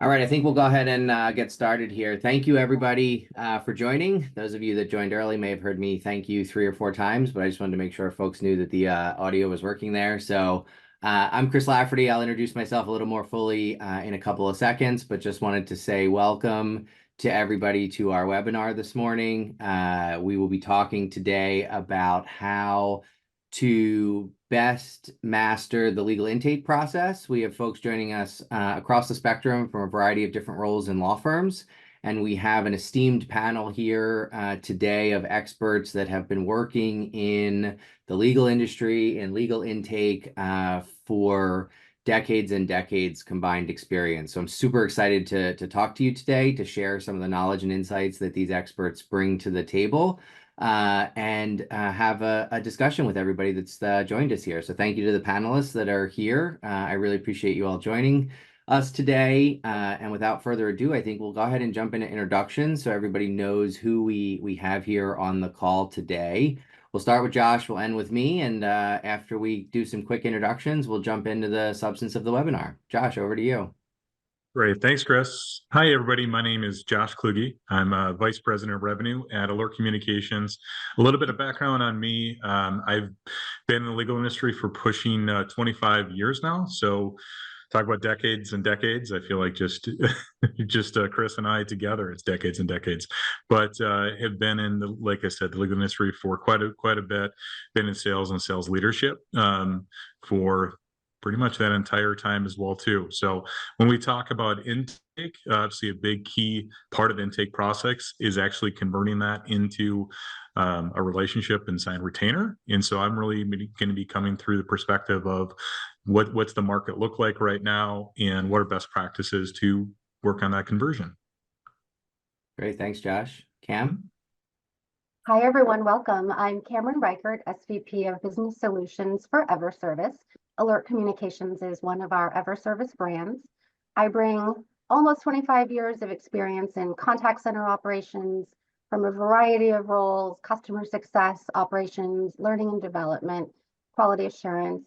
All right, I think we'll go ahead and get started here. Thank you, everybody, for joining. Those of you that joined early may have heard me thank you 3 or 4 times, but I just wanted to make sure folks knew that the audio was working there. So I'm Chris Lafferty. I'll introduce myself a little more fully in a couple of seconds, but just wanted to say welcome to everybody to our webinar this morning. We will be talking today about how to best master the legal intake process. We have folks joining us across the spectrum from a variety of different roles in law firms. And we have an esteemed panel here today of experts that have been working in the legal industry and legal intake for decades and decades combined experience. So I'm super excited to talk to you today, to share some of the knowledge and insights that these experts bring to the table. And have a discussion with everybody that's joined us here. So thank you to the panelists that are here. I really appreciate you all joining us today. And without further ado, I think we'll go ahead and jump into introductions so everybody knows who we have here on the call today. We'll start with Josh, we'll end with me, and after we do some quick introductions, we'll jump into the substance of the webinar. Josh, over to you. Great. Thanks, Chris. Hi, everybody. My name is Josh Kluge. I'm Vice President of Revenue at Alert Communications. A little bit of background on me. I've been in the legal industry for pushing 25 years now. So talk about decades and decades. I feel like just Chris and I together, it's decades and decades. But have been in, like I said, the legal industry for quite a bit, been in sales and sales leadership for pretty much that entire time as well too. So when we talk about intake, obviously a big key part of the intake process is actually converting that into a relationship and sign retainer. And so I'm really going to be coming through the perspective of what's the market look like right now and what are best practices to work on that conversion. Great, thanks, Josh. Cam? Hi, everyone. Welcome. I'm Cameron Reichert, SVP of Business Solutions for EverService. Alert Communications is one of our EverService brands. I bring almost 25 years of experience in contact center operations from a variety of roles: customer success, operations, learning and development, quality assurance.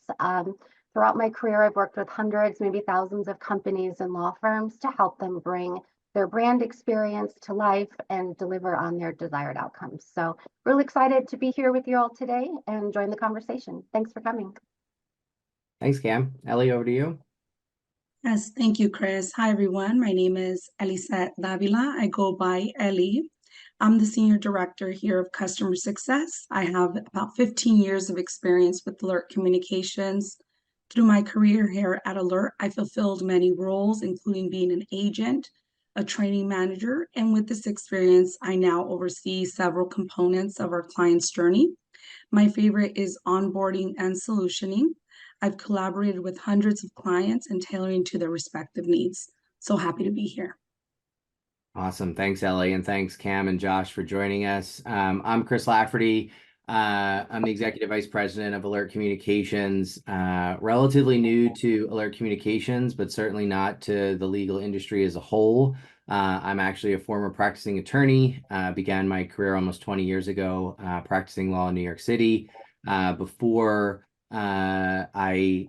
Throughout my career, I've worked with hundreds, maybe thousands of companies and law firms to help them bring their brand experience to life and deliver on their desired outcomes. So really excited to be here with you all today and join the conversation. Thanks for coming. Thanks, Cam. Ellie, over to you. Yes, thank you, Chris. Hi, everyone. My name is Elisette Davila. I go by Ellie. I'm the Senior Director here of Customer Success. I have about 15 years of experience with Alert Communications. Through my career here at Alert, I fulfilled many roles, including being an agent, a training manager, and with this experience, I now oversee several components of our client's journey. My favorite is onboarding and solutioning. I've collaborated with hundreds of clients and tailoring to their respective needs. So happy to be here. Awesome. Thanks, Ellie. And thanks, Cam and Josh, for joining us. I'm Chris Lafferty. I'm the Executive Vice President of Alert Communications, relatively new to Alert Communications, but certainly not to the legal industry as a whole. I'm actually a former practicing attorney, began my career almost 20 years ago, practicing law in New York City. Before I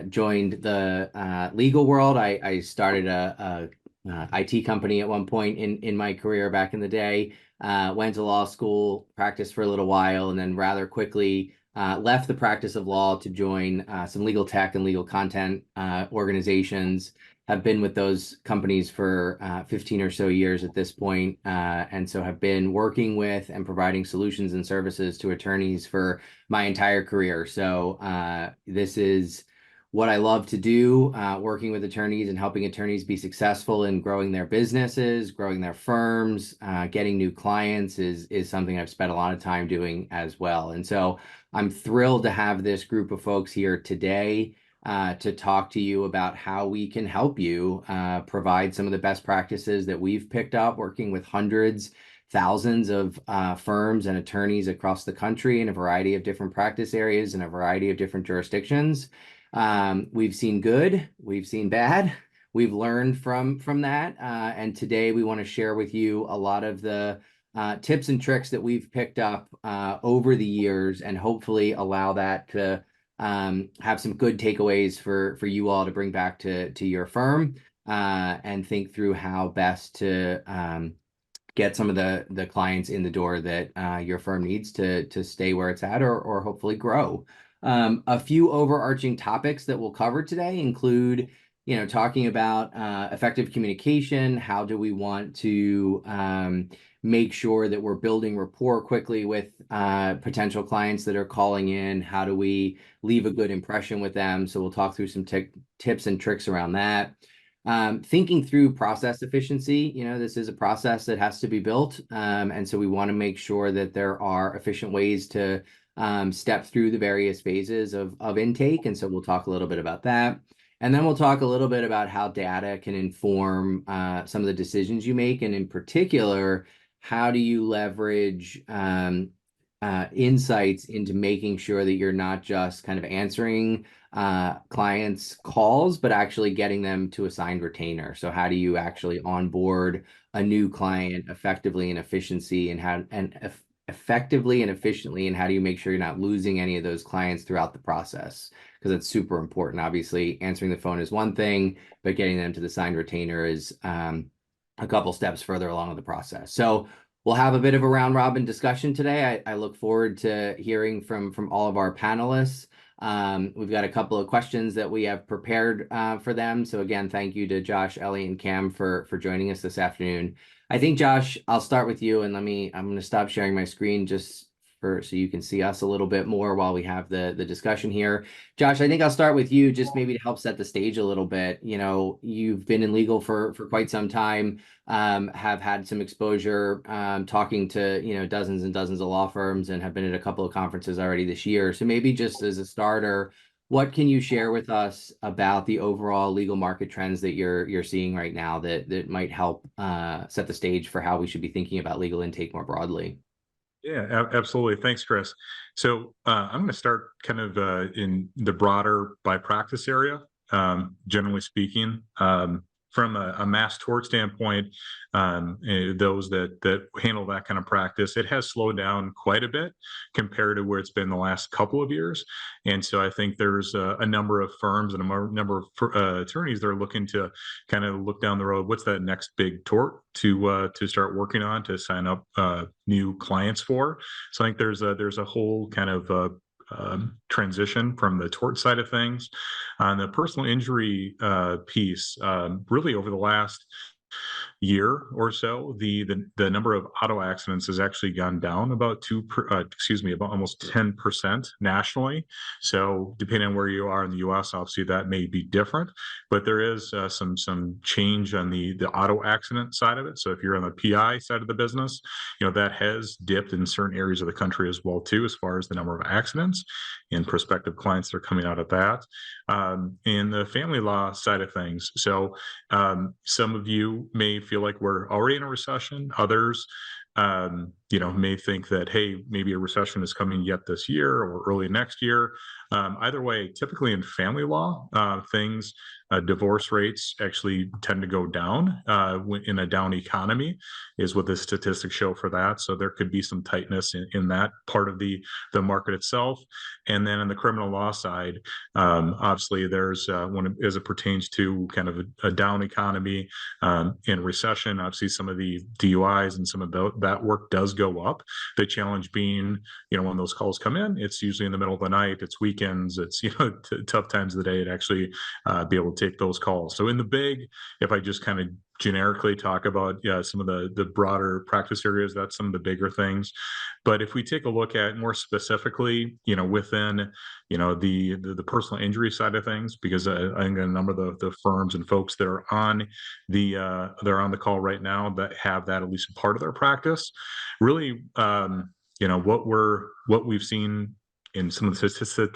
joined the legal world, I started a IT company at one point in my career back in the day, went to law school, practiced for a little while, and then rather quickly left the practice of law to join some legal tech and legal content organizations. Have been with those companies for 15 or so years at this point, and so have been working with and providing solutions and services to attorneys for my entire career. So this is what I love to do, working with attorneys and helping attorneys be successful in growing their businesses, growing their firms, getting new clients is something I've spent a lot of time doing as well. And so I'm thrilled to have this group of folks here today to talk to you about how we can help you provide some of the best practices that we've picked up working with hundreds, thousands of firms and attorneys across the country in a variety of different practice areas and a variety of different jurisdictions. We've seen good, we've seen bad, we've learned from that. And today we want to share with you a lot of the tips and tricks that we've picked up over the years and hopefully allow that to have some good takeaways for you all to bring back to your firm. and think through how best to get some of the clients in the door that your firm needs to stay where it's at or hopefully grow. A few overarching topics that we'll cover today include, talking about effective communication. How do we want to make sure that we're building rapport quickly with potential clients that are calling in? How do we leave a good impression with them? So we'll talk through some tips and tricks around that. Thinking through process efficiency. This is a process that has to be built. And so we want to make sure that there are efficient ways to step through the various phases of intake. And so we'll talk a little bit about that. And then we'll talk a little bit about how data can inform some of the decisions you make. And in particular, how do you leverage insights into making sure that you're not just kind of answering clients' calls, but actually getting them to a signed retainer. So how do you actually onboard a new client effectively and efficiently, and effectively and efficiently, and how do you make sure you're not losing any of those clients throughout the process? Because it's super important. Obviously, answering the phone is one thing, but getting them to the signed retainer is a couple steps further along in the process. So we'll have a bit of a round robin discussion today. I look forward to hearing from all of our panelists. We've got a couple of questions that we have prepared for them. So again, thank you to Josh, Ellie, and Cam for joining us this afternoon. I think, Josh, I'll start with you, and I'm going to stop sharing my screen just so you can see us a little bit more while we have the discussion here. Josh, I think I'll start with you just maybe to help set the stage a little bit. You've been in legal for quite some time, have had some exposure talking to, dozens and dozens of law firms, and have been at a couple of conferences already this year. So maybe just as a starter, what can you share with us about the overall legal market trends that you're seeing right now that might help set the stage for how we should be thinking about legal intake more broadly? Yeah, absolutely. Thanks, Chris. So I'm going to start kind of in the broader by practice area, generally speaking. From a mass tort standpoint, those that handle that kind of practice, it has slowed down quite a bit compared to where it's been the last couple of years. And so I think there's a number of firms and a number of attorneys that are looking to kind of look down the road. What's that next big tort to start working on, to sign up new clients for? So I think there's a whole kind of transition from the tort side of things. On the personal injury piece, really over the last year or so, the number of auto accidents has actually gone down about about almost 10% nationally. So depending on where you are in the U.S., obviously that may be different, but there is some change on the auto accident side of it. So if you're on the PI side of the business, that has dipped in certain areas of the country as well too, as far as the number of accidents and prospective clients that are coming out of that. In the family law side of things, so some of you may feel like we're already in a recession. Others, may think that, hey, maybe a recession is coming yet this year or early next year. Either way, typically in family law, divorce rates actually tend to go down in a down economy, is what the statistics show for that. So there could be some tightness in that part of the market itself. And then on the criminal law side, obviously there's as it pertains to kind of a down economy in recession, obviously some of the DUIs and some of that work does go up. The challenge being, when those calls come in, it's usually in the middle of the night, it's weekends, it's tough times of the day to actually be able to take those calls. So in the big, if I just kind of generically talk about some of the broader practice areas, that's some of the bigger things. But if we take a look at more specifically, within the personal injury side of things, because I think a number of the firms and folks that are on they're on the call right now that have that at least part of their practice, really, what we've seen in some of the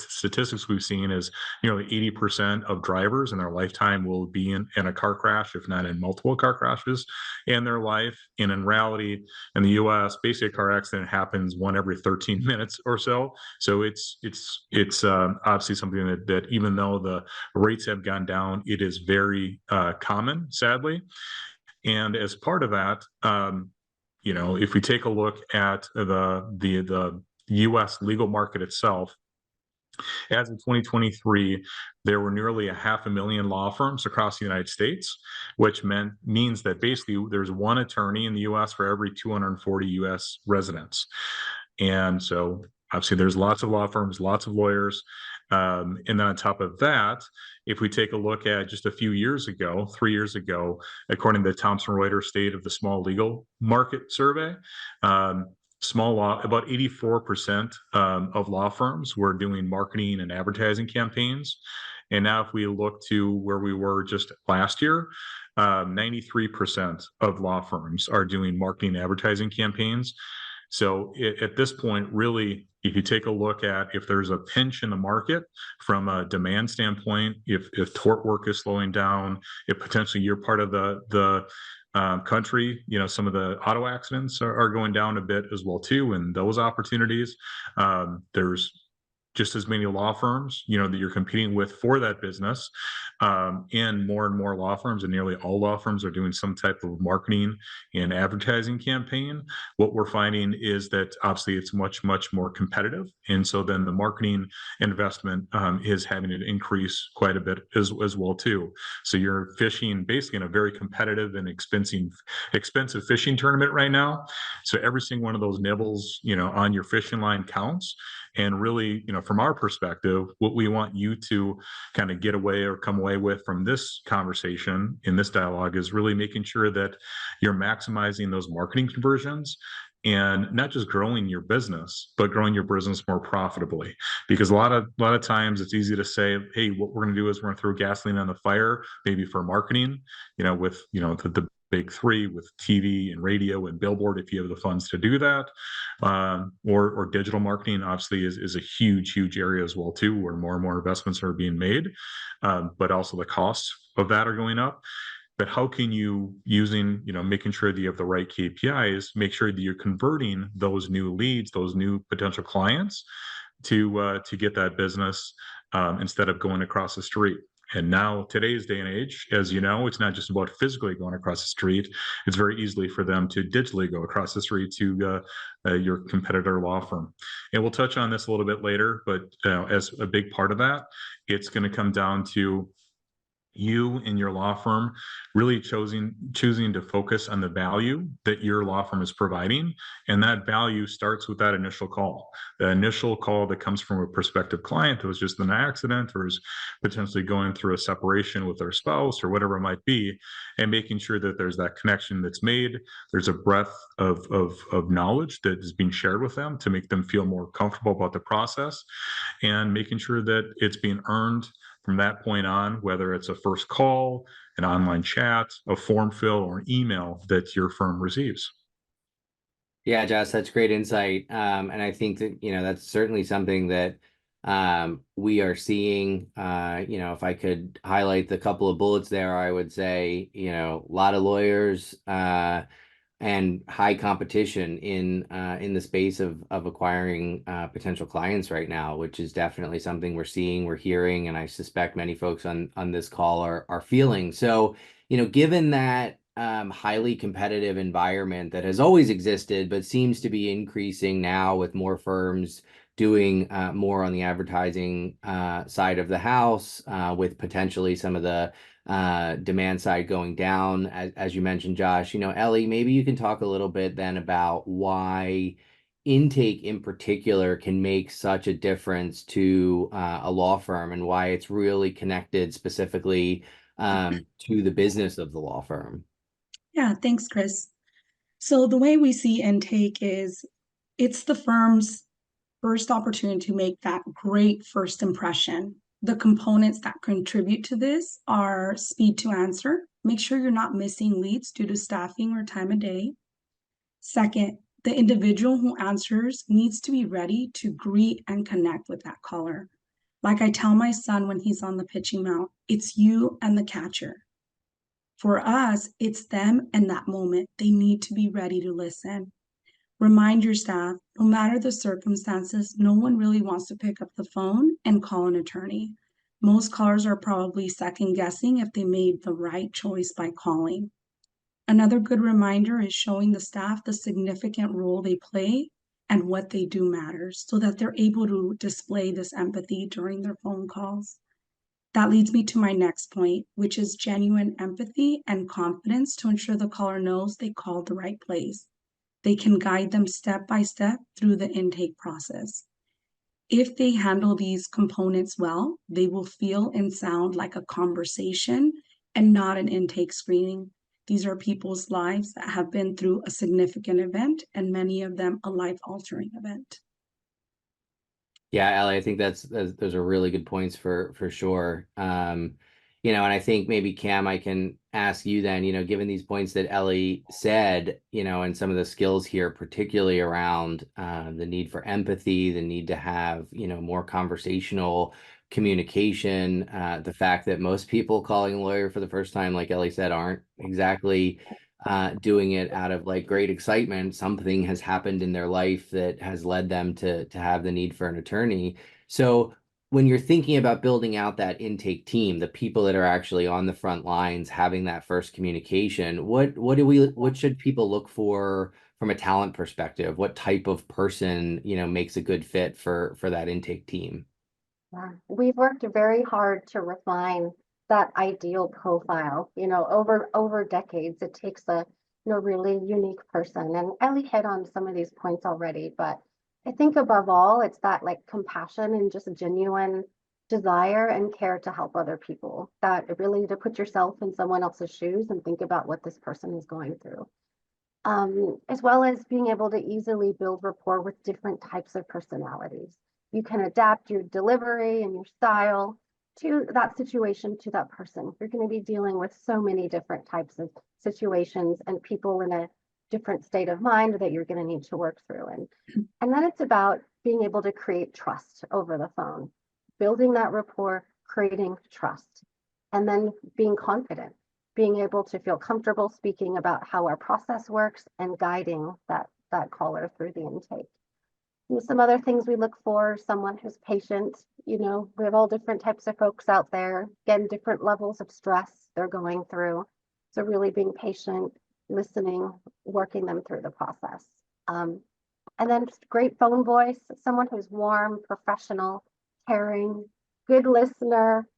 statistics we've seen is, 80% of drivers in their lifetime will be in a car crash, if not in multiple car crashes in their life. And in reality, in the U.S., basically a car accident happens one every 13 minutes or so. So it's obviously something that even though the rates have gone down, it is very common, sadly. And as part of that, if we take a look at the U.S. legal market itself, As of 2023, there were nearly 500,000 law firms across the United States, which means that basically there's one attorney in the US for every 240 US residents. And so obviously there's lots of law firms, lots of lawyers. And then on top of that, if we take a look at just a few years ago, 3 years ago, according to the Thomson Reuters State of the Small Legal Market Survey, small law, about 84% of law firms were doing marketing and advertising campaigns. And now if we look to where we were just last year, 93% of law firms are doing marketing and advertising campaigns. So at this point, really, if you take a look at if there's a pinch in the market from a demand standpoint, if tort work is slowing down, if potentially you're part of the country, some of the auto accidents are going down a bit as well too, and those opportunities, there's just as many law firms, that you're competing with for that business. And more law firms, and nearly all law firms are doing some type of marketing and advertising campaign. What we're finding is that obviously it's much, much more competitive. And so then the marketing investment is having to increase quite a bit as well too. So you're fishing basically in a very competitive and expensive fishing tournament right now. So every single one of those nibbles, on your fishing line counts. And really, from our perspective, what we want you to kind of get away or come away with from this conversation in this dialogue is really making sure that you're maximizing those marketing conversions and not just growing your business, but growing your business more profitably. Because a lot of times it's easy to say, hey, what we're going to do is we're going to throw gasoline on the fire, maybe for marketing, with the big three, with TV and radio and billboard, if you have the funds to do that, or digital marketing obviously is a huge area as well too, where more and more investments are being made, but also the costs of that are going up. But how can you, using, making sure that you have the right KPIs, make sure that you're converting those new leads, those new potential clients to get that business instead of going across the street. And now, today's day and age, as you know, it's not just about physically going across the street. It's very easily for them to digitally go across the street to your competitor law firm. And we'll touch on this a little bit later, but as a big part of that, it's going to come down to you and your law firm really choosing to focus on the value that your law firm is providing. And that value starts with that initial call. The initial call that comes from a prospective client that was just in an accident or is potentially going through a separation with their spouse or whatever it might be, and making sure that there's that connection that's made. There's a breadth of knowledge that is being shared with them to make them feel more comfortable about the process, and making sure that it's being earned from that point on, whether it's a first call, an online chat, a form fill, or an email that your firm receives. Yeah, Josh, that's great insight. And I think that, that's certainly something that we are seeing. If I could highlight the couple of bullets there, I would say, a lot of lawyers and high competition in the space of acquiring potential clients right now, which is definitely something we're seeing, we're hearing, and I suspect many folks on this call are feeling. So, given that highly competitive environment that has always existed, but seems to be increasing now with more firms doing more on the advertising side of the house, with potentially some of the demand side going down, as you mentioned, Josh. Ellie, maybe you can talk a little bit then about why intake in particular can make such a difference to a law firm, and why it's really connected specifically to the business of the law firm. Yeah, thanks, Chris. So the way we see intake is it's the firm's first opportunity to make that great first impression. The components that contribute to this are speed to answer. Make sure you're not missing leads due to staffing or time of day. Second, the individual who answers needs to be ready to greet and connect with that caller. Like I tell my son when he's on the pitching mount, it's you and the catcher. For us, it's them and that moment. They need to be ready to listen. Remind your staff, no matter the circumstances, no one really wants to pick up the phone and call an attorney. Most callers are probably second guessing if they made the right choice by calling. Another good reminder is showing the staff the significant role they play and what they do matters so that they're able to display this empathy during their phone calls. That leads me to my next point, which is genuine empathy and confidence to ensure the caller knows they called the right place. They can guide them step by step through the intake process. If they handle these components well, they will feel and sound like a conversation and not an intake screening. These are people's lives that have been through a significant event, and many of them a life-altering event. Yeah, Ellie, I think those are really good points for sure. And I think maybe Cam, I can ask you then, given these points that Ellie said, and some of the skills here, particularly around the need for empathy, the need to have, more conversational communication, the fact that most people calling a lawyer for the first time, like Ellie said, aren't exactly doing it out of like great excitement. Something has happened in their life that has led them to have the need for an attorney. So when you're thinking about building out that intake team, the people that are actually on the front lines having that first communication, what should people look for from a talent perspective? What type of person, makes a good fit for that intake team? Yeah. We've worked very hard to refine that ideal profile, over decades. It takes a really unique person. And Ellie hit on some of these points already, but I think above all, it's that like compassion and just genuine desire and care to help other people. That really to put yourself in someone else's shoes and think about what this person is going through. As well as being able to easily build rapport with different types of personalities. You can adapt your delivery and your style to that situation, to that person. You're going to be dealing with so many different types of situations and people in a different state of mind that you're going to need to work through. And then it's about being able to create trust over the phone, building that rapport, creating trust, and then being confident, being able to feel comfortable speaking about how our process works and guiding that caller through the intake. And some other things we look for, someone who's patient. We have all different types of folks out there, again, different levels of stress they're going through. So really being patient, listening, working them through the process. And then just great phone voice, someone who's warm, professional, caring, good listener.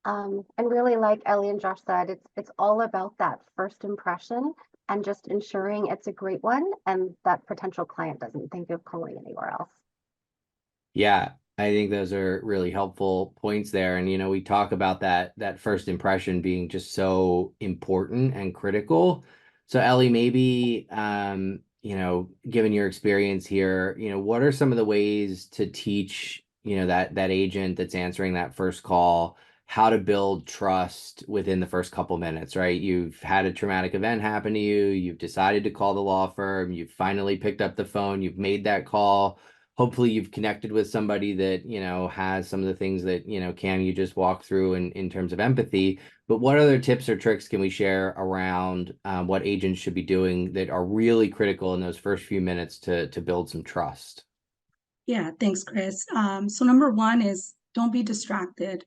And really, like Ellie and Josh said, it's all about that first impression and just ensuring it's a great one and that potential client doesn't think of calling anywhere else. Yeah, I think those are really helpful points there. And, we talk about that first impression being just so important and critical. So Ellie, maybe, given your experience here, what are some of the ways to teach, that agent that's answering that first call how to build trust within the first couple minutes, right? You've had a traumatic event happen to you. You've decided to call the law firm. You've finally picked up the phone. You've made that call. Hopefully you've connected with somebody that, has some of the things that, Cam, you just walked through in terms of empathy. But what other tips or tricks can we share around what agents should be doing that are really critical in those first few minutes to build some trust? Yeah, thanks, Chris. So number one is don't be distracted.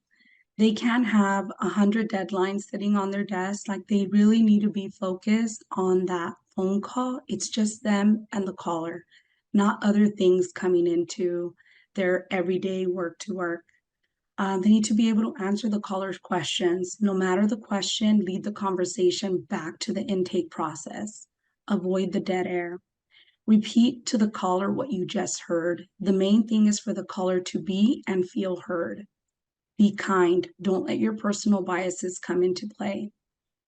They can't have 100 deadlines sitting on their desk. Like they really need to be focused on that phone call. It's just them and the caller, not other things coming into their everyday work to work. They need to be able to answer the caller's questions. No matter the question, lead the conversation back to the intake process. Avoid the dead air. Repeat to the caller what you just heard. The main thing is for the caller to be and feel heard. Be kind. Don't let your personal biases come into play.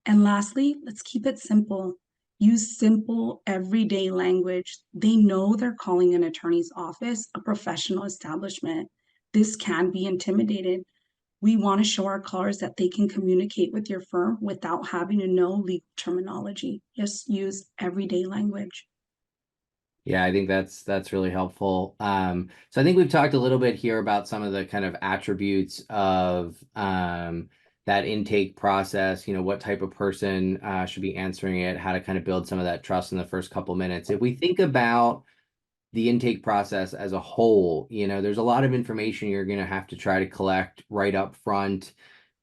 And lastly, let's keep it simple. Use simple, everyday language. They know they're calling an attorney's office a professional establishment. This can be intimidating. We want to show our callers that they can communicate with your firm without having to know legal terminology. Just use everyday language. Yeah, I think that's really helpful. So I think we've talked a little bit here about some of the kind of attributes of that intake process, what type of person should be answering it, how to kind of build some of that trust in the first couple minutes. If we think about the intake process as a whole, there's a lot of information you're going to have to try to collect right up front.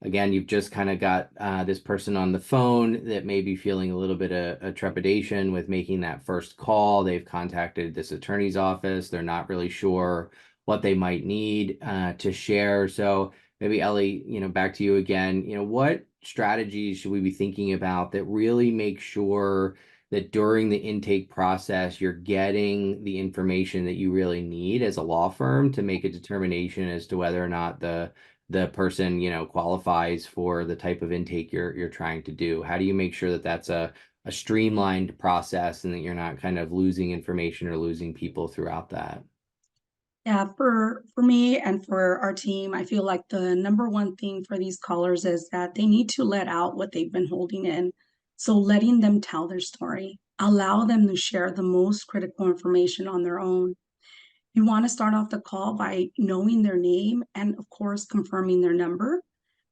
again, you've just kind of got this person on the phone that may be feeling a little bit of trepidation with making that first call. They've contacted this attorney's office. They're not really sure what they might need to share. So maybe Ellie, back to you again. What strategies should we be thinking about that really make sure that during the intake process, you're getting the information that you really need as a law firm to make a determination as to whether or not the person, qualifies for the type of intake you're trying to do? How do you make sure that that's a streamlined process and that you're not kind of losing information or losing people throughout that? Yeah, for me and for our team, I feel like the number one thing for these callers is that they need to let out what they've been holding in. So letting them tell their story, allow them to share the most critical information on their own. You want to start off the call by knowing their name and, of course, confirming their number.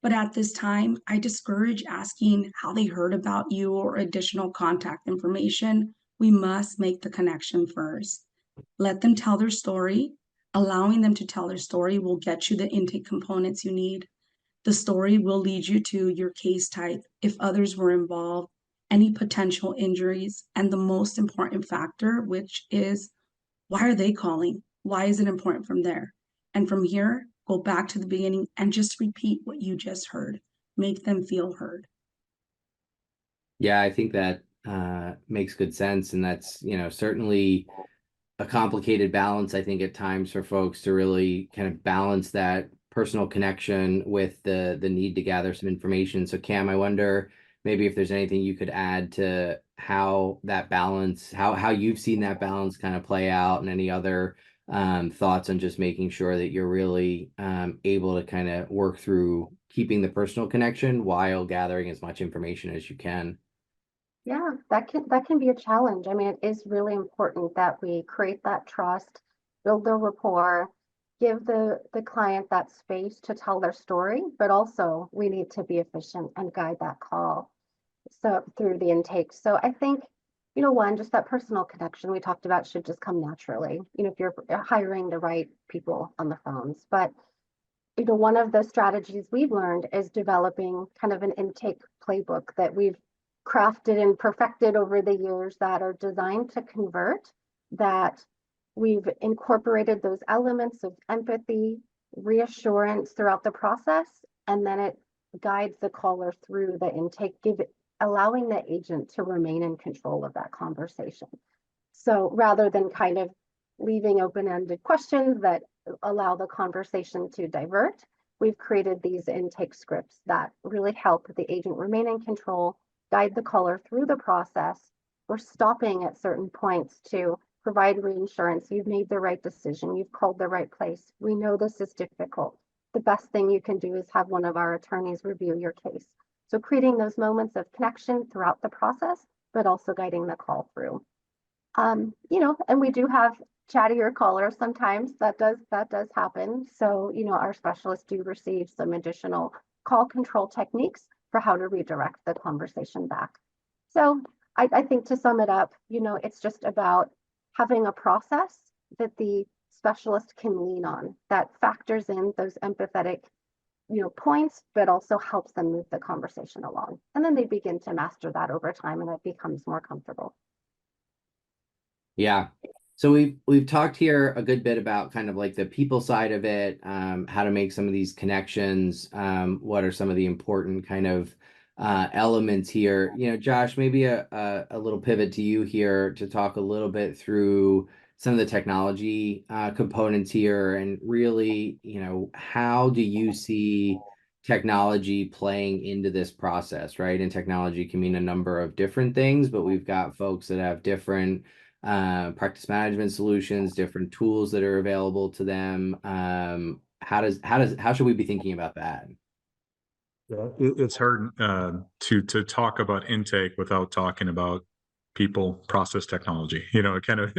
But at this time, I discourage asking how they heard about you or additional contact information. We must make the connection first. Let them tell their story. Allowing them to tell their story will get you the intake components you need. The story will lead you to your case type, if others were involved, any potential injuries, and the most important factor, which is why are they calling? Why is it important from there? And from here, go back to the beginning and just repeat what you just heard. Make them feel heard. Yeah, I think that makes good sense. And that's, certainly a complicated balance, I think, at times for folks to really kind of balance that personal connection with the need to gather some information. So Cam, I wonder maybe if there's anything you could add to how that balance, how you've seen that balance kind of play out, and any other thoughts on just making sure that you're really able to kind of work through keeping the personal connection while gathering as much information as you can. Yeah, that can be a challenge. I mean, it is really important that we create that trust, build the rapport, give the client that space to tell their story, but also we need to be efficient and guide that call so through the intake. So I think, one, just that personal connection we talked about should just come naturally, if you're hiring the right people on the phones. But one of the strategies we've learned is developing kind of an intake playbook that we've crafted and perfected over the years that are designed to convert, that we've incorporated those elements of empathy, reassurance throughout the process, and then it guides the caller through the intake, allowing the agent to remain in control of that conversation. So rather than kind of leaving open-ended questions that allow the conversation to divert, we've created these intake scripts that really help the agent remain in control, guide the caller through the process. We're stopping at certain points to provide reinsurance. You've made the right decision. You've called the right place. We know this is difficult. The best thing you can do is have one of our attorneys review your case. So creating those moments of connection throughout the process, but also guiding the call through. And we do have chattier callers sometimes. That does happen. So, our specialists do receive some additional call control techniques for how to redirect the conversation back. So I think, to sum it up, it's just about having a process that the specialist can lean on that factors in those empathetic, points, but also helps them move the conversation along. And then they begin to master that over time, and it becomes more comfortable. Yeah. So we've talked here a good bit about kind of like the people side of it, how to make some of these connections, what are some of the important kind of elements here. Josh, maybe a little pivot to you here to talk a little bit through some of the technology components here, and really, how do you see technology playing into this process, right? And technology can mean a number of different things, but we've got folks that have different practice management solutions, different tools that are available to them. How should we be thinking about that? Yeah, it's hard to talk about intake without talking about people, process, technology. It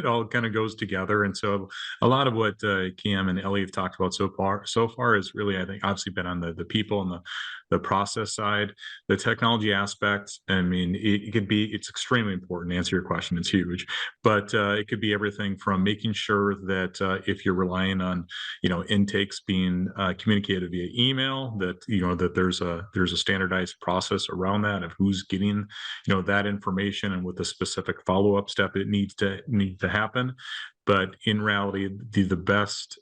all kind of goes together. And so a lot of what Cam and Ellie have talked about so far is really, I think, obviously been on the people and the process side, the technology aspect. I mean, it's extremely important to answer your question. It's huge, but it could be everything from making sure that if you're relying on, intakes being communicated via email, that, that there's a standardized process around that of who's getting, that information and with the specific follow-up step it needs to happen. But in reality, the best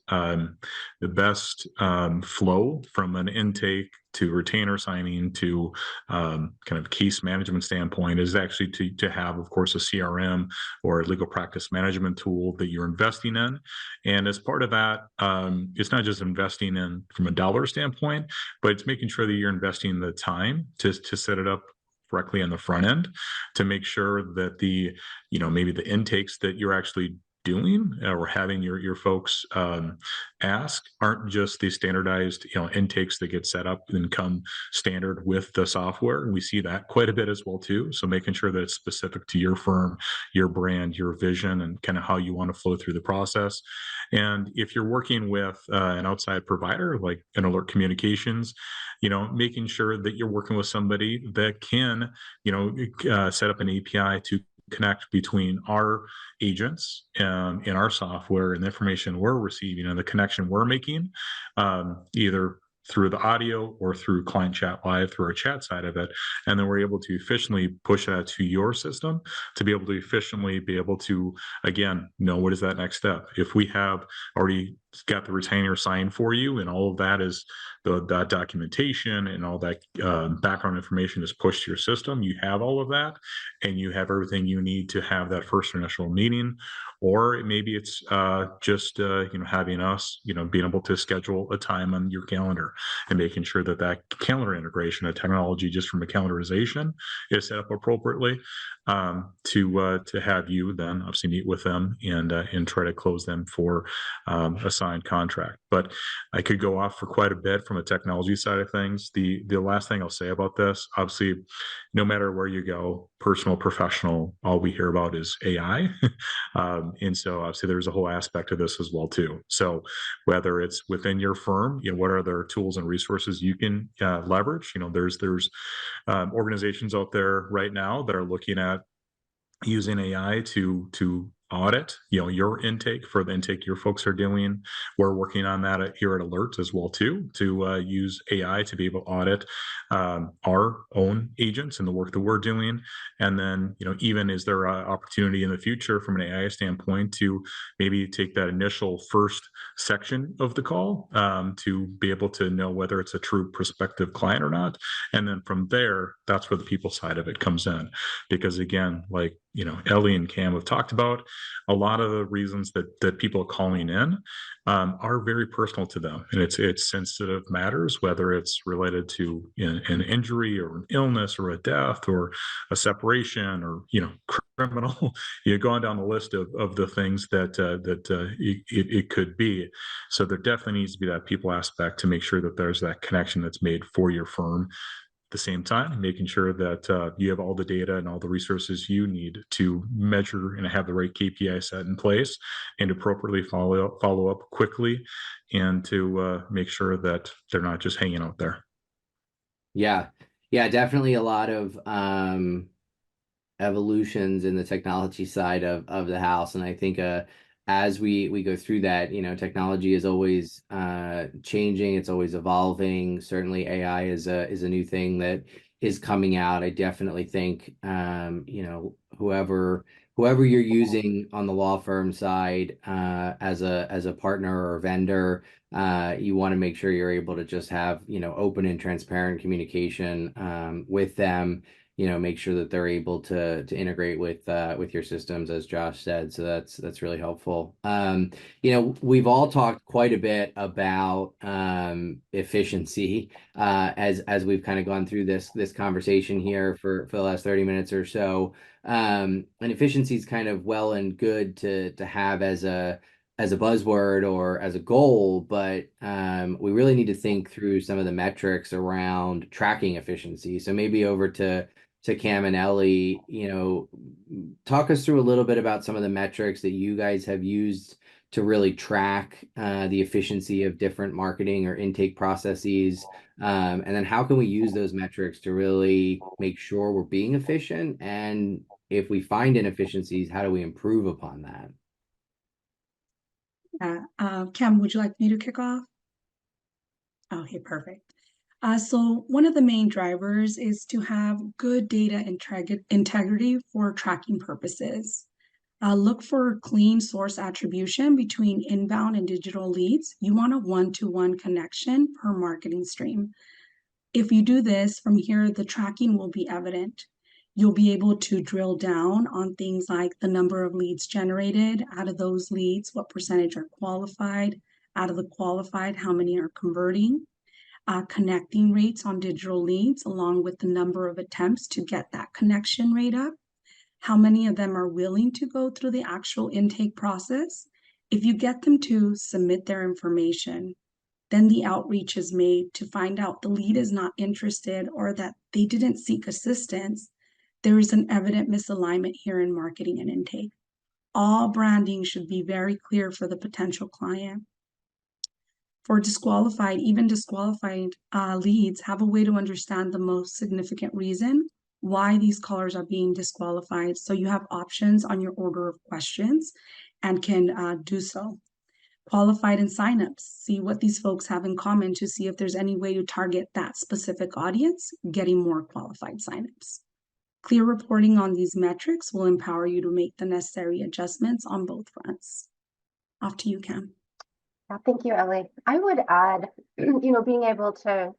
flow from an intake to retainer signing to kind of case management standpoint is actually to have, of course, a CRM or a legal practice management tool that you're investing in. And as part of that, it's not just investing in from a dollar standpoint, but it's making sure that you're investing the time to set it up correctly on the front end, to make sure that maybe the intakes that you're actually doing or having your folks ask aren't just the standardized intakes that get set up and come standard with the software. And we see that quite a bit as well too. So making sure that it's specific to your firm, your brand, your vision, and kind of how you want to flow through the process. And if you're working with an outside provider like an Alert Communications, making sure that you're working with somebody that can set up an API to connect between our agents in our software and the information we're receiving and the connection we're making, either through the audio or through client chat live through our chat side of it. And then we're able to efficiently push that to your system to be able to efficiently be able to, again, know what is that next step. If we have already got the retainer signed for you and all of that is that documentation and all that background information is pushed to your system, you have all of that and you have everything you need to have that first initial meeting. Or maybe it's just having us being able to schedule a time on your calendar and making sure that calendar integration of technology just from a calendarization is set up appropriately to have you then obviously meet with them and try to close them for a signed contract. But I could go off for quite a bit from a technology side of things. The last thing I'll say about this, obviously, no matter where you go, personal, professional, all we hear about is AI. And so obviously there's a whole aspect of this as well too. So whether it's within your firm, what are their tools and resources you can leverage? There's organizations out there right now that are looking at using AI to audit, your intake for the intake your folks are doing. We're working on that here at Alert as well too, to use AI to be able to audit our own agents and the work that we're doing. And then, even is there an opportunity in the future from an AI standpoint to maybe take that initial first section of the call to be able to know whether it's a true prospective client or not. And then from there, that's where the people side of it comes in. Because again, like, Ellie and Cam have talked about, a lot of the reasons that people are calling in are very personal to them, and it's sensitive matters, whether it's related to an injury or an illness or a death or a separation or criminal. You're going down the list of the things that it could be. So there definitely needs to be that people aspect to make sure that there's that connection that's made for your firm. The same time, making sure that you have all the data and all the resources you need to measure and have the right KPI set in place and appropriately follow up quickly and to make sure that they're not just hanging out there. Yeah, definitely a lot of evolutions in the technology side of the house. And I think as we go through that, technology is always changing, it's always evolving. Certainly AI is a new thing that is coming out. I definitely think whoever you're using on the law firm side as a partner or vendor, you want to make sure you're able to just have open and transparent communication with them. Make sure that they're able to integrate with your systems, as Josh said. So that's really helpful. We've all talked quite a bit about efficiency as we've kind of gone through this conversation here for the last 30 minutes or so. And efficiency is kind of well and good to have as a buzzword or as a goal, but we really need to think through some of the metrics around tracking efficiency. So maybe over to Cam and Ellie, talk us through a little bit about some of the metrics that you guys have used to really track the efficiency of different marketing or intake processes? And then how can we use those metrics to really make sure we're being efficient? And if we find inefficiencies, how do we improve upon that? Cam, would you like me to kick off? Okay, perfect. So one of the main drivers is to have good data integrity for tracking purposes. Look for clean source attribution between inbound and digital leads. You want a one-to-one connection per marketing stream. If you do this, from here, the tracking will be evident. You'll be able to drill down on things like the number of leads generated. Out of those leads, what percentage are qualified? Out of the qualified, how many are converting? Connecting rates on digital leads, along with the number of attempts to get that connection rate up. How many of them are willing to go through the actual intake process? If you get them to submit their information, then the outreach is made to find out the lead is not interested or that they didn't seek assistance. There is an evident misalignment here in marketing and intake. All branding should be very clear for the potential client. For disqualified, even disqualified leads have a way to understand the most significant reason why these callers are being disqualified. So you have options on your order of questions and can do so. Qualified and signups, see what these folks have in common to see if there's any way to target that specific audience, getting more qualified signups. Clear reporting on these metrics will empower you to make the necessary adjustments on both fronts. Off to you, Cam. Yeah, thank you, Ellie. I would add, being able to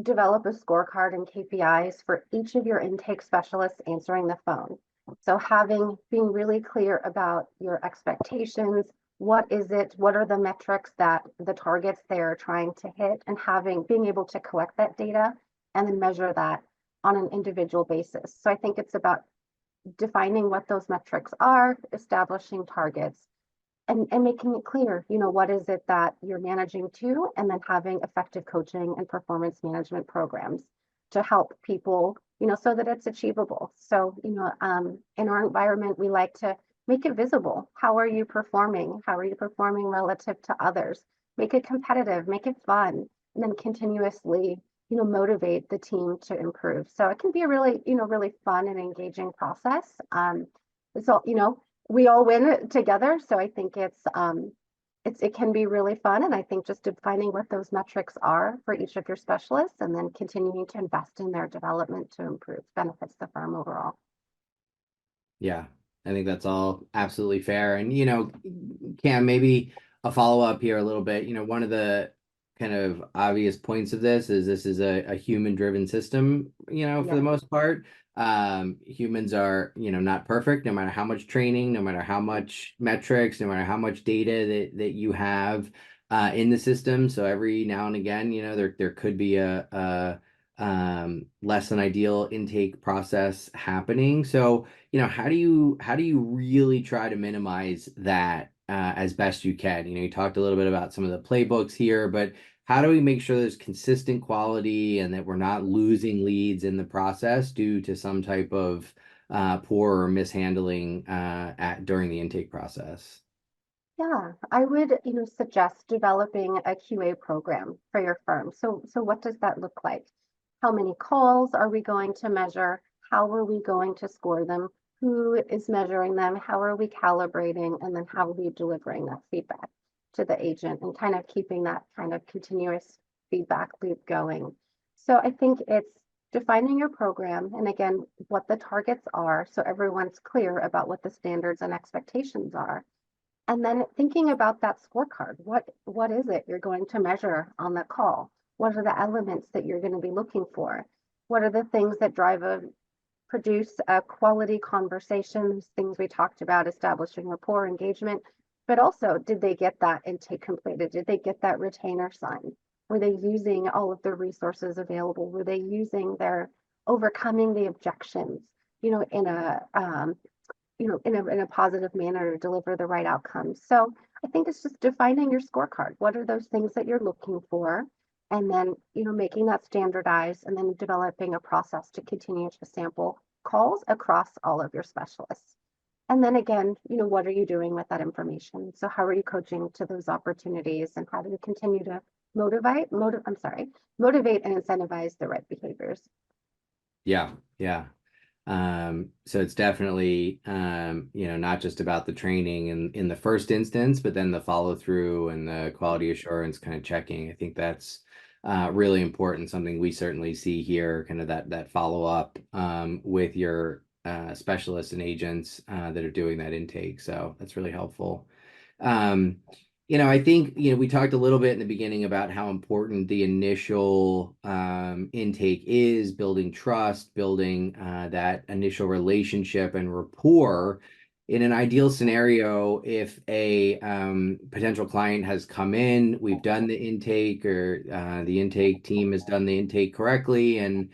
develop a scorecard and KPIs for each of your intake specialists answering the phone. So being really clear about your expectations, what is it, what are the metrics that the targets they're trying to hit, and being able to collect that data and then measure that on an individual basis. So I think it's about defining what those metrics are, establishing targets, and making it clear, what is it that you're managing to, and then having effective coaching and performance management programs to help people, so that it's achievable. So, in our environment, we like to make it visible. How are you performing? How are you performing relative to others? Make it competitive, make it fun, and then continuously, motivate the team to improve. So it can be a really, really fun and engaging process. So, we all win together. So I think it can be really fun. And I think just defining what those metrics are for each of your specialists and then continuing to invest in their development to improve benefits the firm overall. Yeah, I think that's all absolutely fair. And, Cam, maybe a follow-up here a little bit. One of the kind of obvious points of this is a human-driven system, for the most part. Humans are, not perfect, no matter how much training, no matter how much metrics, no matter how much data that you have in the system. So every now and again, there could be a less than ideal intake process happening. So, how do you really try to minimize that as best you can? You talked a little bit about some of the playbooks here, but how do we make sure there's consistent quality and that we're not losing leads in the process due to some type of poor or mishandling during the intake process? Yeah, I would, suggest developing a QA program for your firm. So what does that look like? How many calls are we going to measure? How are we going to score them? Who is measuring them? How are we calibrating? And then how are we delivering that feedback to the agent and kind of keeping that kind of continuous feedback loop going? So I think it's defining your program and again, what the targets are so everyone's clear about what the standards and expectations are. And then thinking about that scorecard, what is it you're going to measure on the call? What are the elements that you're going to be looking for? What are the things that produce a quality conversations, things we talked about, establishing rapport, engagement, but also did they get that intake completed? Did they get that retainer signed? Were they using all of the resources available? Were they overcoming the objections, in a positive manner to deliver the right outcomes? So I think it's just defining your scorecard. What are those things that you're looking for? And then, making that standardized and then developing a process to continue to sample calls across all of your specialists. And then again, what are you doing with that information? So how are you coaching to those opportunities, and how do you continue to motivate and incentivize the right behaviors? Yeah, yeah. So it's definitely, not just about the training in the first instance, but then the follow through and the quality assurance kind of checking. I think that's really important. Something we certainly see here, kind of that follow up with your specialists and agents that are doing that intake. So that's really helpful. I think, we talked a little bit in the beginning about how important the initial intake is, building trust, building that initial relationship and rapport. In an ideal scenario, if a potential client has come in, we've done the intake, or the intake team has done the intake correctly, and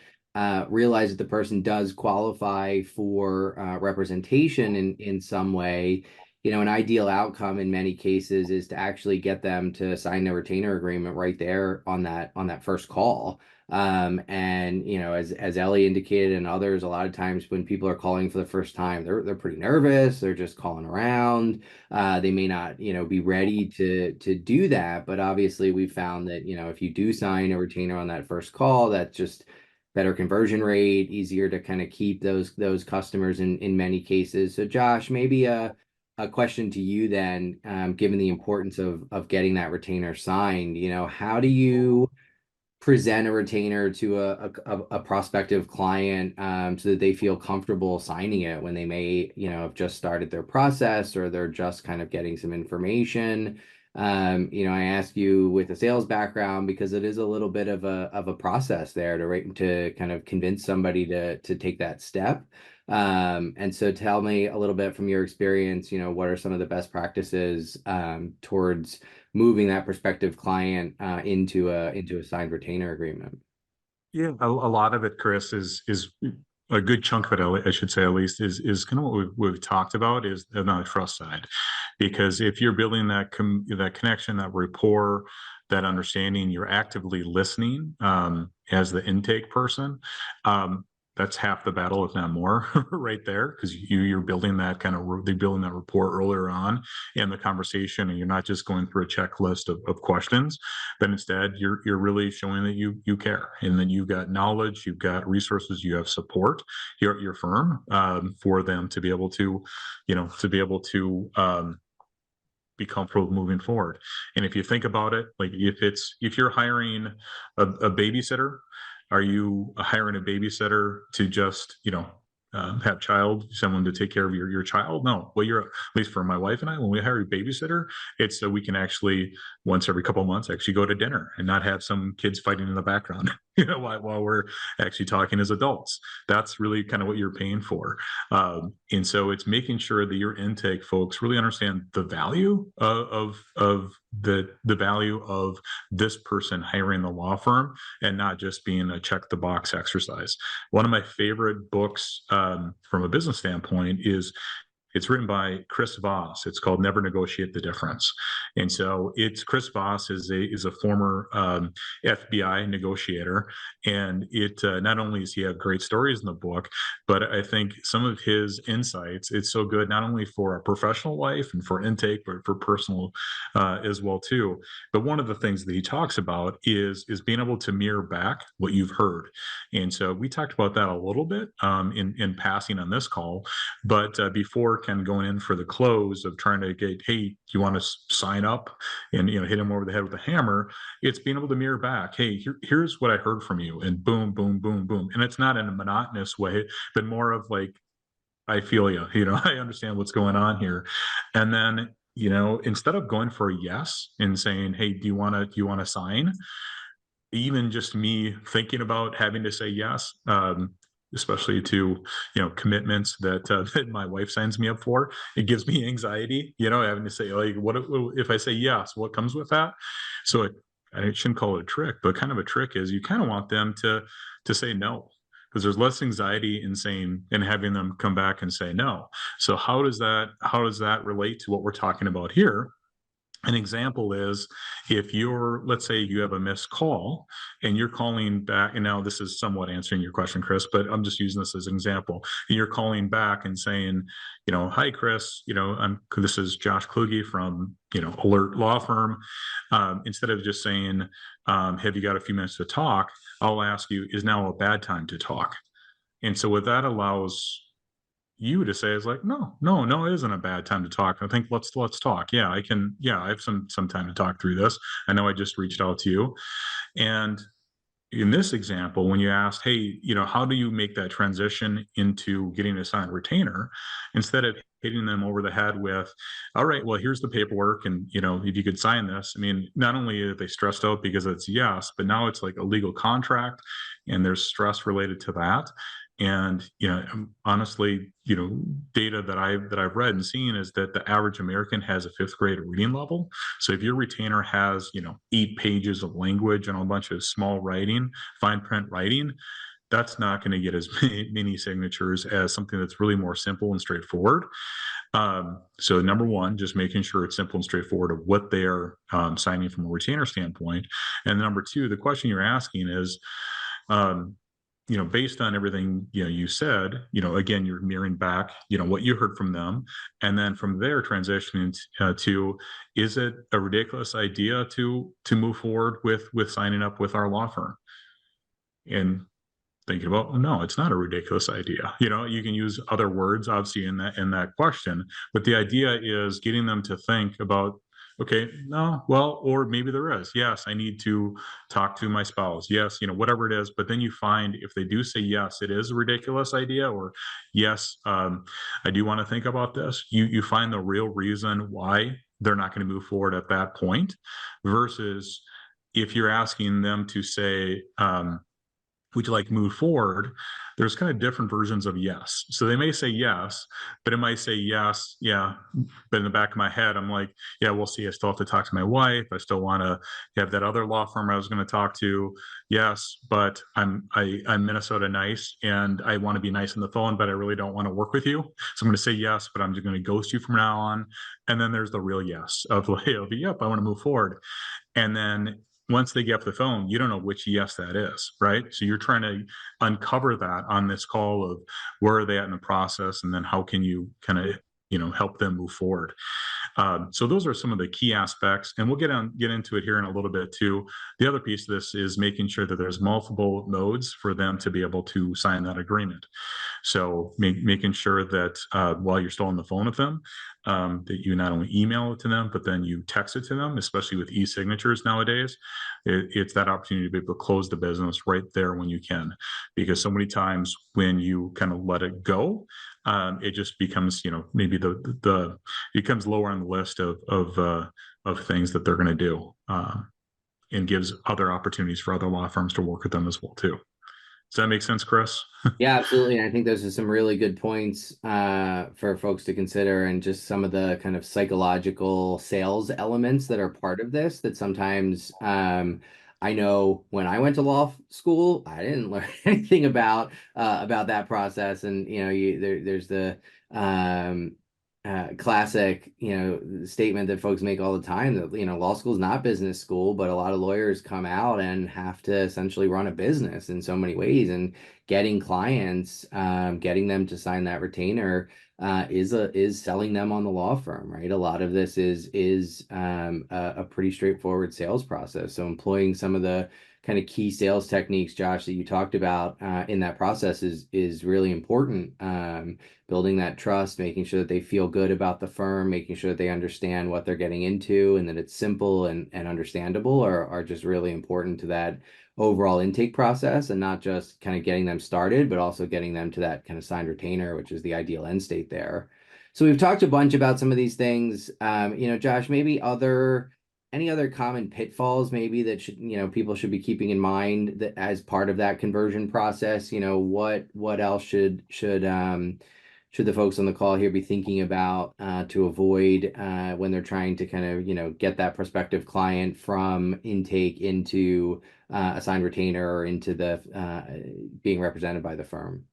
realize that the person does qualify for representation in some way. An ideal outcome in many cases is to actually get them to sign a retainer agreement right there on that first call. And as Ellie indicated, and others, a lot of times when people are calling for the first time, they're pretty nervous. They're just calling around. They may not be ready to do that. But obviously, we found that if you do sign a retainer on that first call, that's just better conversion rate, easier to kind of keep those customers in many cases. So Josh, maybe a question to you then, given the importance of getting that retainer signed, how do you present a retainer to a prospective client so that they feel comfortable signing it when they may, have just started their process, or they're just kind of getting some information? I ask you with a sales background because it is a little bit of a process there to kind of convince somebody to take that step. And so tell me a little bit from your experience, what are some of the best practices towards moving that prospective client into a signed retainer agreement? Yeah, a lot of it, Chris, is a good chunk of it, I should say, at least, is kind of what we've talked about, is on the trust side. Because if you're building that connection, that rapport, that understanding, you're actively listening as the intake person. That's half the battle, if not more, right there, because you're building that building that rapport earlier on in the conversation, and you're not just going through a checklist of questions, but instead you're really showing that you care, and then you've got knowledge, you've got resources, you have support here at your firm for them to be able to, be comfortable moving forward. And if you think about it, like if you're hiring a babysitter, are you hiring a babysitter to just have someone to take care of your child? No. Well, at least for my wife and I, when we hire a babysitter, it's so we can actually once every couple of months actually go to dinner and not have some kids fighting in the background while we're actually talking as adults. That's really kind of what you're paying for. And so it's making sure that your intake folks really understand the value of the value of this person hiring the law firm, and not just being a check the box exercise. One of my favorite books from a business standpoint it's written by Chris Voss. It's called Never Negotiate the Difference. And so Chris Voss is a former FBI negotiator. And not only does he have great stories in the book, but I think some of his insights, it's so good, not only for our professional life and for intake, but for personal as well too. But one of the things that he talks about is being able to mirror back what you've heard. And so we talked about that a little bit in passing on this call, but before kind of going in for the close of trying to get, hey, do you want to sign up and hit him over the head with a hammer? It's being able to mirror back, hey, here's what I heard from you, and boom, boom, boom, boom. And it's not in a monotonous way, but more of like, I feel you, I understand what's going on here. And then instead of going for a yes and saying, hey, do you want to sign? Even just me thinking about having to say yes, especially to commitments that my wife signs me up for, it gives me anxiety. Having to say, like, what if I say yes? What comes with that? So I shouldn't call it a trick, but kind of a trick is you kind of want them to say no, because there's less anxiety in saying and having them come back and say no. So how does that relate to what we're talking about here? An example is if let's say you have a missed call and you're calling back, and now this is somewhat answering your question, Chris, but I'm just using this as an example. And you're calling back and saying, hi, Chris, this is Josh Kluge from, Alert Law Firm. Instead of just saying, have you got a few minutes to talk? I'll ask you, is now a bad time to talk? And so what that allows you to say is like, no, it isn't a bad time to talk. I think let's talk. Yeah, I have some time to talk through this. I know I just reached out to you. And in this example, when you asked, hey, how do you make that transition into getting a signed retainer, instead of hitting them over the head with, all right, well, here's the paperwork, and if you could sign this. I mean, not only are they stressed out because it's yes, but now it's like a legal contract and there's stress related to that. And honestly, data that I've read and seen is that the average American has a 5th grade reading level. So if your retainer has 8 pages of language and a bunch of small writing, fine print writing, that's not going to get as many signatures as something that's really more simple and straightforward. So number one, just making sure it's simple and straightforward of what they're signing from a retainer standpoint. And number two, the question you're asking is, based on everything, you said, again, you're mirroring back, what you heard from them. And then from there transitioning to, is it a ridiculous idea to move forward with signing up with our law firm? And thinking about, no, it's not a ridiculous idea. You can use other words, obviously, in that question, but the idea is getting them to think about, okay, no, well, or maybe there is, yes, I need to talk to my spouse, yes, whatever it is. But then you find if they do say, yes, it is a ridiculous idea, or yes, I do want to think about this, you find the real reason why they're not going to move forward at that point, versus if you're asking them to say, would you like to move forward? There's kind of different versions of yes. So they may say yes, but it might say yes, yeah. But in the back of my head, I'm like, yeah, we'll see. I still have to talk to my wife. I still want to have that other law firm I was going to talk to. Yes, but I'm Minnesota nice, and I want to be nice on the phone, but I really don't want to work with you. So I'm going to say yes, but I'm just going to ghost you from now on. And then there's the real yes of like, yep, I want to move forward. And then once they get off the phone, you don't know which yes that is, right? So you're trying to uncover that on this call of where are they at in the process, and then how can you kind of help them move forward. So those are some of the key aspects, and we'll get into it here in a little bit too. The other piece of this is making sure that there's multiple modes for them to be able to sign that agreement. So making sure that while you're still on the phone with them, that you not only email it to them, but then you text it to them, especially with e-signatures nowadays. It's that opportunity to be able to close the business right there when you can, because so many times when you kind of let it go, it just becomes, maybe it becomes lower on the list of things that they're going to do, and gives other opportunities for other law firms to work with them as well too. Does that make sense, Chris? Yeah, absolutely. And I think those are some really good points for folks to consider, and just some of the kind of psychological sales elements that are part of this that sometimes I know when I went to law school, I didn't learn anything about that process. And there's the classic statement that folks make all the time that law school is not business school, but a lot of lawyers come out and have to essentially run a business in so many ways, and getting clients, getting them to sign that retainer is selling them on the law firm, right? A lot of this is a pretty straightforward sales process. So employing some of the kind of key sales techniques, Josh, that you talked about in that process is really important. Building that trust, making sure that they feel good about the firm, making sure that they understand what they're getting into, and that it's simple and understandable are just really important to that overall intake process, and not just kind of getting them started, but also getting them to that kind of signed retainer, which is the ideal end state there. So we've talked a bunch about some of these things. Josh, maybe any other common pitfalls maybe that people should be keeping in mind that as part of that conversion process? What else should the folks on the call here be thinking about to avoid when they're trying to kind of get that prospective client from intake into a signed retainer, or into the being represented by the firm?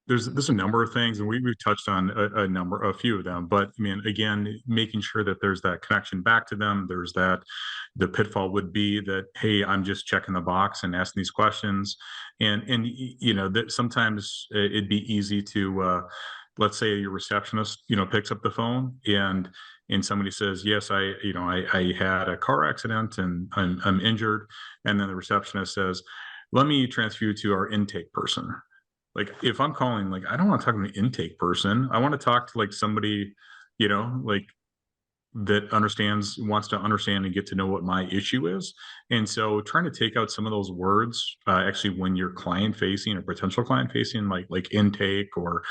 there's a number of things, and we've touched on a few of them. But I mean, again, making sure that there's that connection back to them. There's that the pitfall would be that, hey, I'm just checking the box and asking these questions, and you know that sometimes it'd be easy to let's say your receptionist picks up the phone and somebody says, yes, I had a car accident and I'm injured, and then the receptionist says, let me transfer you to our intake person. Like, if I'm calling, like, I don't want to talk to an intake person. I want to talk to like somebody, like that wants to understand and get to know what my issue is. And so trying to take out some of those words, actually, when you're client facing or potential client facing, like intake or,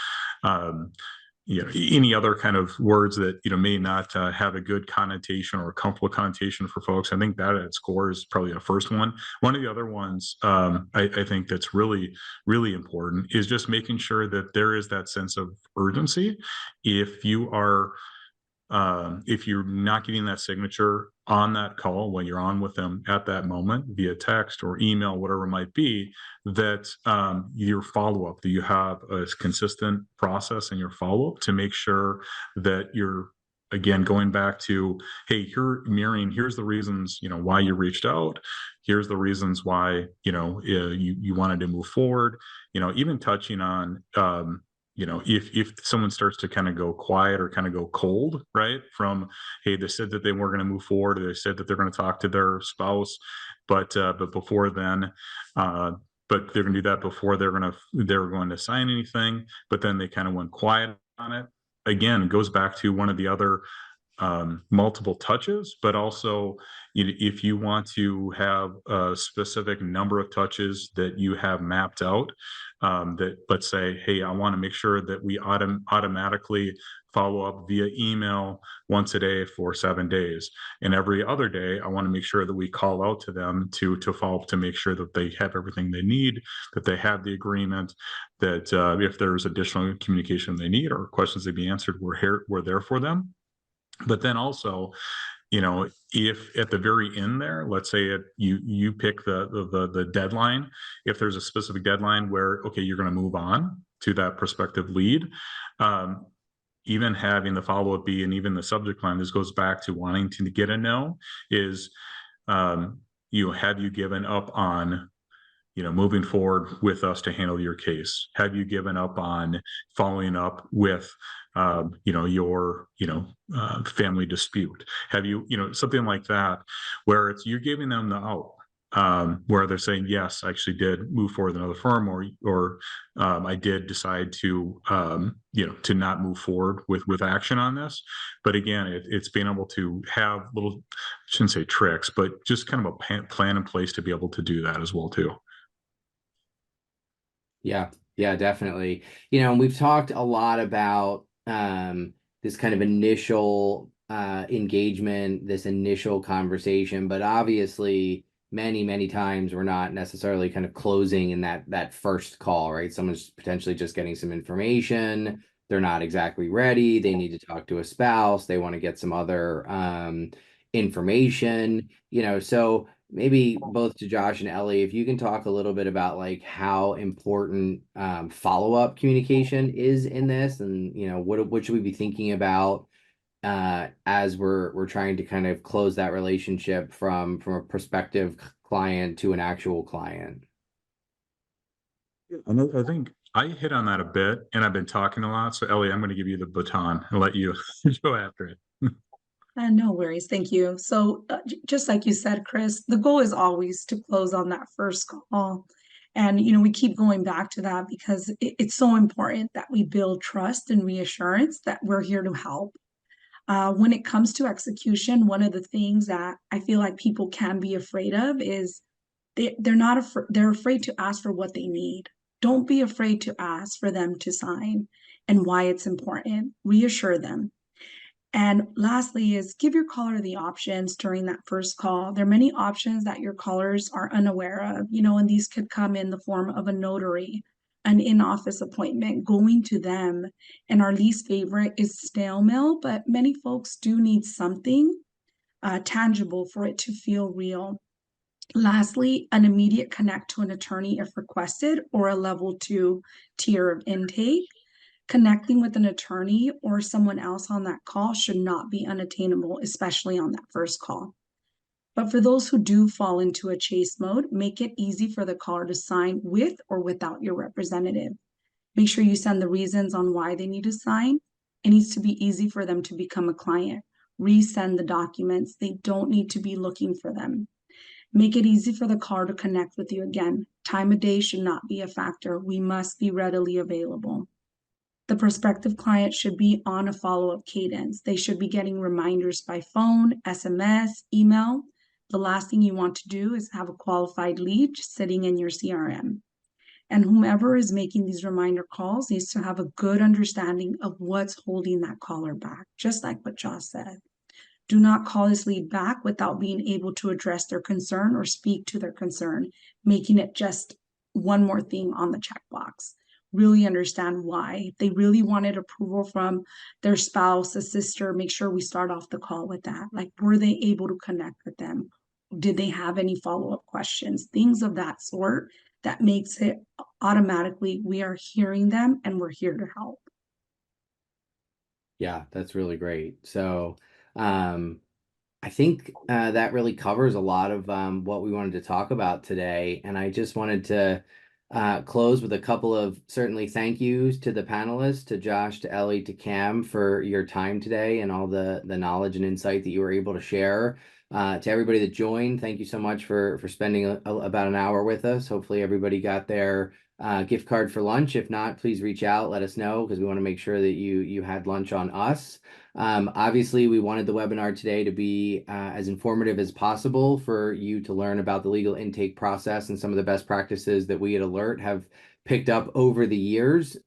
any other kind of words that may not have a good connotation or a comfortable connotation for folks. I think that at its core is probably the first one. One of the other ones I think that's really, really important is just making sure that there is that sense of urgency. If you're not getting that signature on that call when you're on with them at that moment via text or email, whatever it might be, that your follow-up, that you have a consistent process in your follow-up to make sure that you're, again, going back to, hey, here's the reasons, why you reached out. Here's the reasons why, you wanted to move forward, even touching on, if someone starts to kind of go quiet or kind of go cold, right? From, hey, they said that they weren't going to move forward, or they said that they're going to talk to their spouse, but before then, but they're going to do that before they were going to sign anything, but then they kind of went quiet on it. Again, it goes back to one of the other multiple touches, but also if you want to have a specific number of touches that you have mapped out, that let's say, hey, I want to make sure that we automatically follow up via email once a day for 7 days, and every other day I want to make sure that we call out to them to follow up to make sure that they have everything they need, that they have the agreement, that if there's additional communication they need or questions to be answered, we're there for them. But then also, if at the very end there, let's say you pick the deadline, if there's a specific deadline where, okay, you're going to move on to that prospective lead, even having the follow-up be, and even the subject line, this goes back to wanting to get a no, is have you given up on moving forward with us to handle your case? Have you given up on following up with, your, family dispute? Have you, something like that, where you're giving them the out, where they're saying, yes, I actually did move forward with another firm, or I did decide to, to not move forward with action on this. But again, it's being able to have little, I shouldn't say tricks, but just kind of a plan in place to be able to do that as well too. Yeah, definitely. And we've talked a lot about this kind of initial engagement, this initial conversation, but obviously many times we're not necessarily kind of closing in that first call, right? Someone's potentially just getting some information. They're not exactly ready. They need to talk to a spouse. They want to get some other information, so maybe both to Josh and Ellie, if you can talk a little bit about like how important follow-up communication is in this, and what should we be thinking about as we're trying to kind of close that relationship from a prospective client to an actual client. I think I hit on that a bit, and I've been talking a lot. So Ellie, I'm going to give you the baton and let you go after it. No worries. Thank you. So just like you said, Chris, the goal is always to close on that first call. And, we keep going back to that because it's so important that we build trust and reassurance that we're here to help. When it comes to execution, one of the things that I feel like people can be afraid of is they're afraid to ask for what they need. Don't be afraid to ask for them to sign and why it's important. Reassure them. And lastly is give your caller the options during that first call. There are many options that your callers are unaware of, and these could come in the form of a notary, an in-office appointment, going to them. And our least favorite is snail mail, but many folks do need something tangible for it to feel real. Lastly, an immediate connect to an attorney if requested, or a level 2 tier of intake. Connecting with an attorney or someone else on that call should not be unattainable, especially on that first call. But for those who do fall into a chase mode, make it easy for the caller to sign with or without your representative. Make sure you send the reasons on why they need to sign. It needs to be easy for them to become a client. Resend the documents. They don't need to be looking for them. Make it easy for the caller to connect with you again. Time of day should not be a factor. We must be readily available. The prospective client should be on a follow-up cadence. They should be getting reminders by phone, SMS, email. The last thing you want to do is have a qualified lead sitting in your CRM. And whomever is making these reminder calls needs to have a good understanding of what's holding that caller back, just like what Josh said. Do not call this lead back without being able to address their concern or speak to their concern, making it just one more thing on the checkbox. Really understand why. If they really wanted approval from their spouse, a sister, make sure we start off the call with that. Like, were they able to connect with them? Did they have any follow-up questions? Things of that sort that makes it automatically, we are hearing them and we're here to help. Yeah, that's really great. So, I think that really covers a lot of what we wanted to talk about today. And I just wanted to close with a couple of certainly thank yous to the panelists, to Josh, to Ellie, to Cam for your time today and all the knowledge and insight that you were able to share. To everybody that joined, thank you so much for spending about an hour with us. Hopefully everybody got their gift card for lunch. If not, please reach out, let us know, because we want to make sure that you had lunch on us. Obviously, we wanted the webinar today to be as informative as possible for you to learn about the legal intake process and some of the best practices that we at Alert have picked up over the years.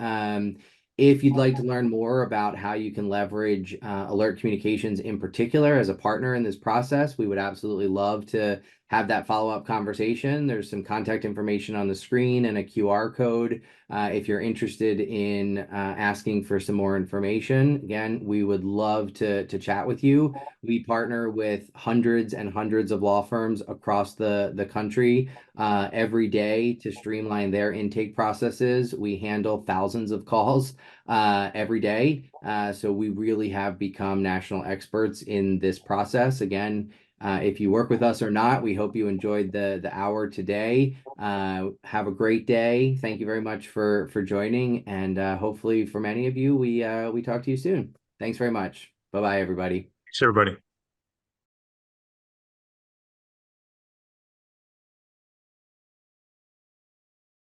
If you'd like to learn more about how you can leverage Alert Communications in particular as a partner in this process, we would absolutely love to have that follow-up conversation. There's some contact information on the screen and a QR code if you're interested in asking for some more information. Again, we would love to chat with you. We partner with hundreds and hundreds of law firms across the country every day to streamline their intake processes. We handle thousands of calls every day. So we really have become national experts in this process. Again, if you work with us or not, we hope you enjoyed the hour today. Have a great day. Thank you very much for joining, and hopefully for many of you, we talk to you soon. Thanks very much. Bye-bye, everybody. Thanks, everybody.